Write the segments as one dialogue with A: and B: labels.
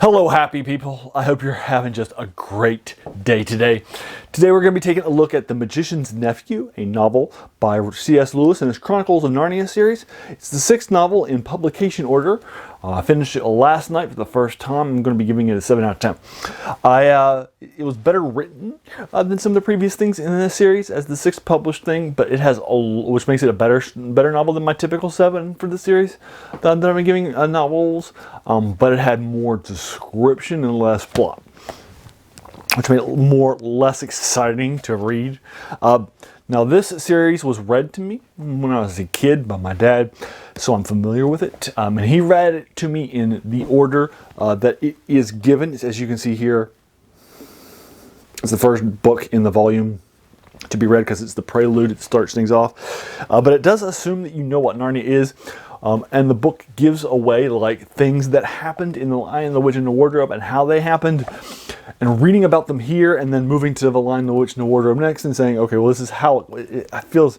A: Hello, happy people. I hope you're having just a great day today. Today we're going to be taking a look at The Magician's Nephew, a novel by C.S. Lewis in his Chronicles of Narnia series. It's the sixth novel in publication order. I finished it last night for the first time. I'm going to be giving it a 7 out of 10. It was better written than some of the previous things in this series as the sixth published thing, but it has, which makes it a better novel than my typical 7 for the series that I've been giving novels. But it had more description and less plot, which made it less exciting to read. Now, this series was read to me when I was a kid by my dad, so I'm familiar with it. And he read it to me in the order that it is given. As you can see here, it's the first book in the volume to be read because it's the prelude. It starts things off. But it does assume that you know what Narnia is. And the book gives away like things that happened in The Lion, the Witch, and the Wardrobe and how they happened. And reading about them here and then moving to The Lion, the Witch, and the Wardrobe next and saying, okay, well, this is how it feels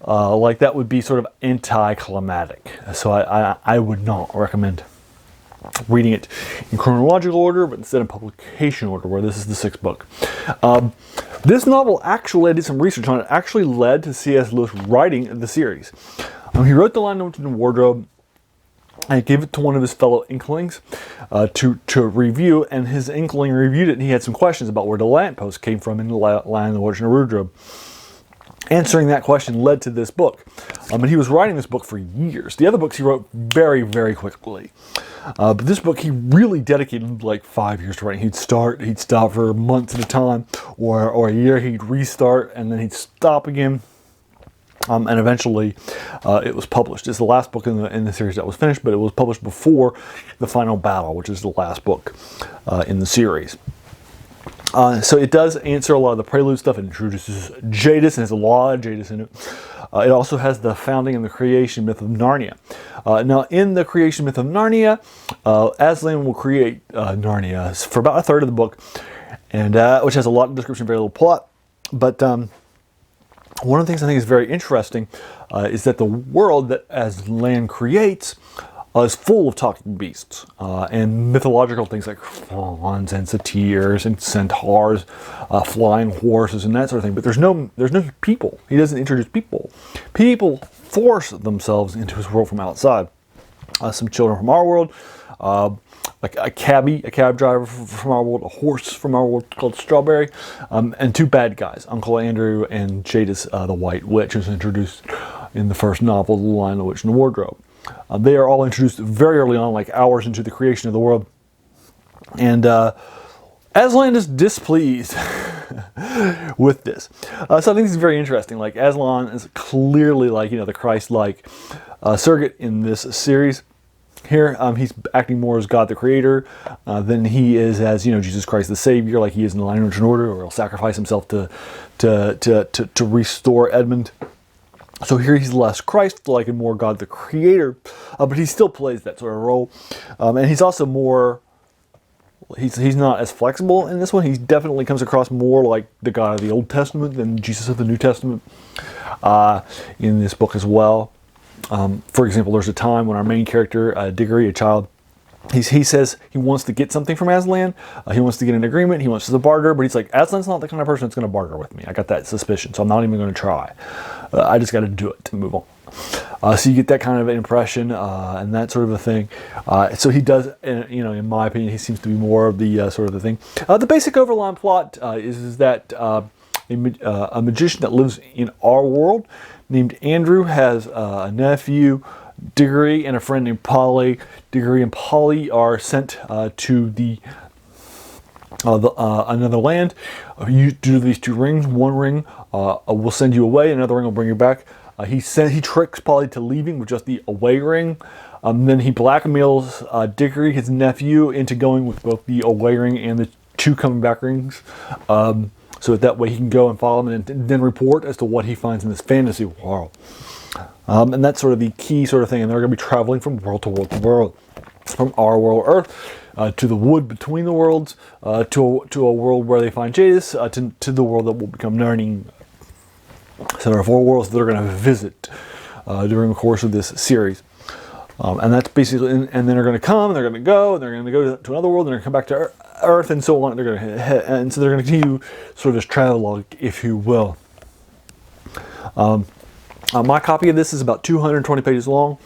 A: like that would be sort of anticlimactic. So I would not recommend reading it in chronological order, but instead in publication order, where this is the sixth book. This novel actually, I did some research on it, actually led to C.S. Lewis writing the series. He wrote The Lion, the Witch, and the Wardrobe, and gave it to one of his fellow Inklings to review, and his Inkling reviewed it, and he had some questions about where the lamppost came from in The Lion, the Witch, and the Wardrobe. Answering that question led to this book. And he was writing this book for years. The other books he wrote very, very quickly. But this book he really dedicated like 5 years to writing. He'd stop for months at a time, or a year he'd restart, and then he'd stop again. And eventually it was published. It's the last book in the series that was finished, but it was published before The Final Battle, which is the last book in the series. So it does answer a lot of the prelude stuff. It introduces Jadis, and has a lot of Jadis in it. It also has the founding and the creation myth of Narnia. Now, in the creation myth of Narnia, Aslan will create Narnia for about a third of the book, and which has a lot of description, very little plot. But one of the things I think is very interesting is that the world that Aslan creates is full of talking beasts and mythological things like fauns and satyrs and centaurs, flying horses and that sort of thing. But there's no people. He doesn't introduce people. People force themselves into his world from outside. Some children from our world, like a cab driver from our world, a horse from our world called Strawberry, and two bad guys, Uncle Andrew and Jadis, the White Witch, who's introduced in the first novel, The Lion, the Witch, and the Wardrobe. They are all introduced very early on, like hours into the creation of the world. And Aslan is displeased with this. So I think this is very interesting. Like, Aslan is clearly like, the Christ-like surrogate in this series. Here, he's acting more as God the Creator than he is as, Jesus Christ the Savior, like he is in The Lion, Witch, and Order, or he'll sacrifice himself to restore Edmund. So here he's less Christ-like and more God the Creator, but he still plays that sort of role. And he's also more, he's not as flexible in this one. He definitely comes across more like the God of the Old Testament than Jesus of the New Testament in this book as well. For example, there's a time when our main character, Diggory, a child, he says he wants to get something from Aslan. He wants to get an agreement. He wants to barter, but he's like, Aslan's not the kind of person that's going to barter with me. I got that suspicion, so I'm not even going to try. I just got to do it and move on. So you get that kind of impression and that sort of a thing. So he does, in my opinion, he seems to be more of the sort of the thing. The basic overline plot is that a magician that lives in our world named Andrew has a nephew, Diggory, and a friend named Polly. Diggory and Polly are sent to another land due to these two rings. One ring will send you away, another ring will bring you back. He tricks Polly to leaving with just the away ring. Then he blackmails Diggory, his nephew, into going with both the away ring and the two coming back rings. So that way he can go and follow him and then report as to what he finds in this fantasy world. And that's sort of the key sort of thing. And they're going to be traveling from world to world to world. From our world, Earth, to the wood between the worlds, to a world where they find Jadis, to the world that will become Narnia. So there are 4 worlds that they're going to visit during the course of this series. And that's basically, and then they're going to come, and they're going to go, and they're going to go to another world, and they're going to come back to Earth, and so on. They're going to head, and so they're going to continue sort of this travelogue, if you will. My copy of this is about 220 pages long.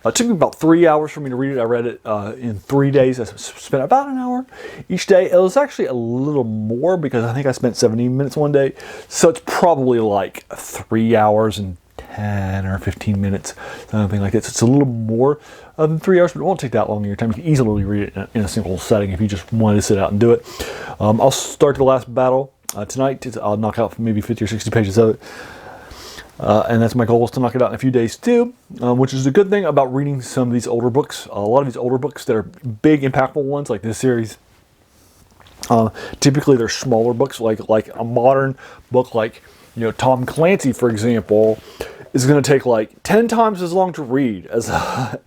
A: It took me about 3 hours for me to read it. I read it in 3 days. I spent about an hour each day. It was actually a little more because I think I spent 70 minutes one day. So it's probably like 3 hours and 10 or 15 minutes, something like that. So it's a little more than 3 hours, but it won't take that long of your time. You can easily read it in a single setting if you just wanted to sit out and do it. I'll start the last battle tonight. I'll knock out maybe 50 or 60 pages of it. And that's my goal, is to knock it out in a few days too, which is a good thing about reading some of these older books. A lot of these older books that are big, impactful ones, like this series, typically they're smaller books, like a modern book like, Tom Clancy, for example, is going to take like 10 times as long to read as a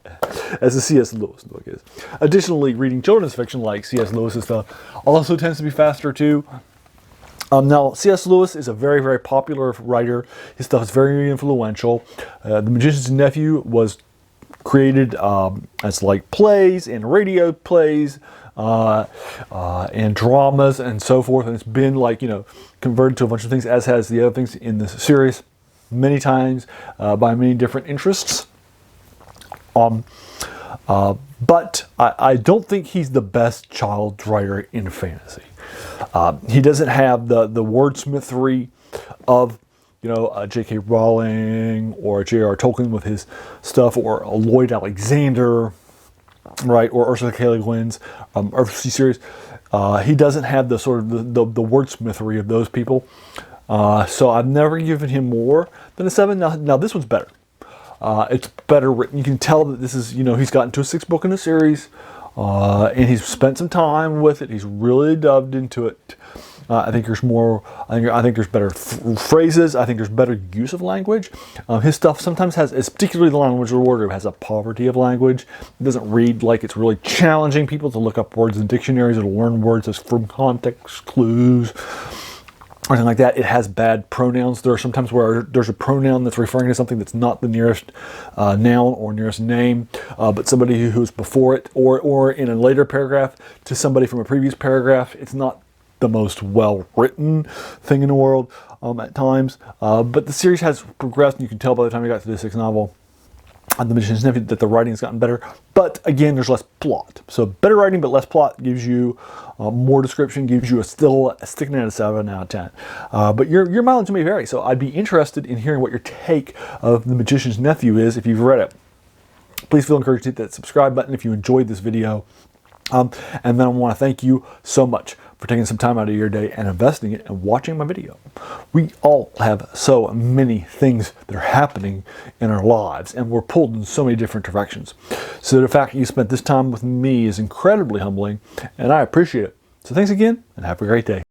A: C.S. Lewis book is. Additionally, reading children's fiction like C.S. Lewis's stuff also tends to be faster too. Now, C.S. Lewis is a very, very popular writer. His stuff is very influential. The Magician's Nephew was created as like plays and radio plays and dramas and so forth. And it's been like, converted to a bunch of things, as has the other things in this series many times by many different interests. But I don't think he's the best child writer in fantasy. He doesn't have the wordsmithery of, J.K. Rowling or J.R. Tolkien with his stuff, or Lloyd Alexander, right, or Ursula K. Le Guin's Earthsea series. He doesn't have the sort of the wordsmithery of those people. So I've never given him more than a 7. Now this one's better. It's better written. You can tell that this is, he's gotten to a 6th book in the series. And he's spent some time with it. He's really delved into it. I think there's more. I think there's better phrases. I think there's better use of language. His stuff sometimes has, particularly the language of the wardrobe, has a poverty of language. It doesn't read like it's really challenging people to look up words in dictionaries or to learn words as from context clues, or anything like that. It has bad pronouns. There are sometimes where there's a pronoun that's referring to something that's not the nearest noun or nearest name, but somebody who's before it, or in a later paragraph to somebody from a previous paragraph. It's not the most well-written thing in the world at times, but the series has progressed, and you can tell by the time you got to the 6th novel, The Magician's Nephew, that the writing has gotten better. But again, there's less plot. So better writing but less plot gives you more description, gives you still sticking at a 7 out of 10. But your mileage may vary, so I'd be interested in hearing what your take of The Magician's Nephew is if you've read it. Please feel encouraged to hit that subscribe button if you enjoyed this video. And then I want to thank you so much for taking some time out of your day and investing it and watching my video. We all have so many things that are happening in our lives, and we're pulled in so many different directions. So the fact that you spent this time with me is incredibly humbling, and I appreciate it. So thanks again, and have a great day.